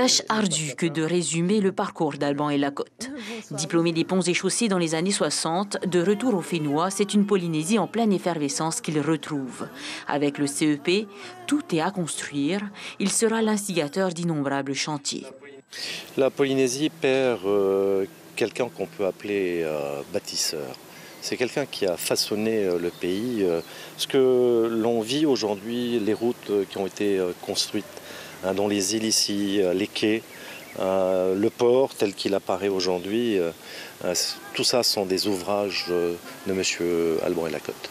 Tâche ardue que de résumer le parcours d'Alban et Lacotte. Diplômé des ponts et chaussées dans les années 60, de retour au Fénois, c'est une Polynésie en pleine effervescence qu'il retrouve. Avec le CEP, tout est à construire. Il sera l'instigateur d'innombrables chantiers. La Polynésie perd quelqu'un qu'on peut appeler bâtisseur. C'est quelqu'un qui a façonné le pays. Ce que l'on vit aujourd'hui, les routes qui ont été construites dans les îles ici, les quais, le port tel qu'il apparaît aujourd'hui, tout ça sont des ouvrages de M. Alban et Lacotte.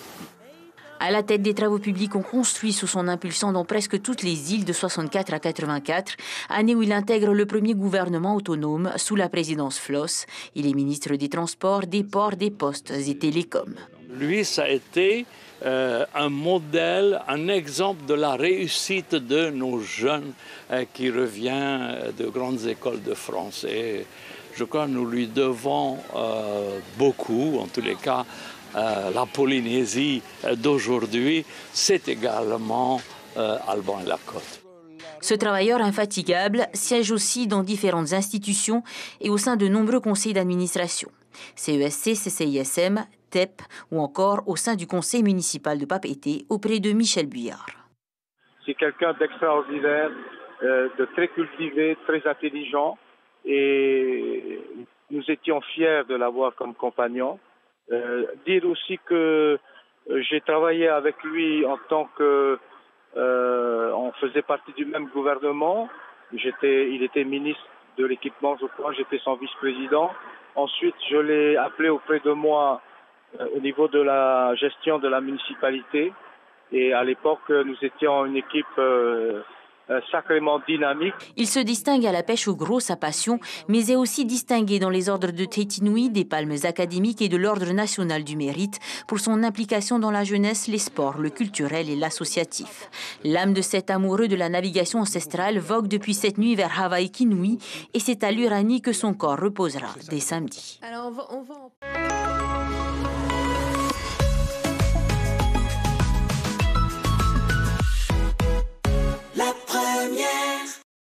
À la tête des travaux publics, on construit sous son impulsion dans presque toutes les îles de 64 à 84, année où il intègre le premier gouvernement autonome sous la présidence Floss. Il est ministre des Transports, des Ports, des Postes et Télécoms. Lui, ça a été un modèle, un exemple de la réussite de nos jeunes qui revient de grandes écoles de France. Et je crois que nous lui devons beaucoup, en tous les cas. La Polynésie d'aujourd'hui, c'est également Alban et Lacotte. Ce travailleur infatigable siège aussi dans différentes institutions et au sein de nombreux conseils d'administration. CESC, CCISM, TEP ou encore au sein du conseil municipal de Papeete auprès de Michel Buyard. C'est quelqu'un d'extraordinaire, de très cultivé, très intelligent et nous étions fiers de l'avoir comme compagnon. Dire aussi que j'ai travaillé avec lui en tant que on faisait partie du même gouvernement. Il était ministre de l'équipement, je crois, j'étais son vice-président. Ensuite, je l'ai appelé auprès de moi au niveau de la gestion de la municipalité. Et à l'époque, nous étions une équipe sacrément dynamique. Il se distingue à la pêche au gros, sa passion, mais est aussi distingué dans les ordres de Tétinouis, des palmes académiques et de l'ordre national du mérite pour son implication dans la jeunesse, les sports, le culturel et l'associatif. L'âme de cet amoureux de la navigation ancestrale vogue depuis cette nuit vers Hawaï Kinui et c'est à l'Uranie que son corps reposera dès samedi. Alors on va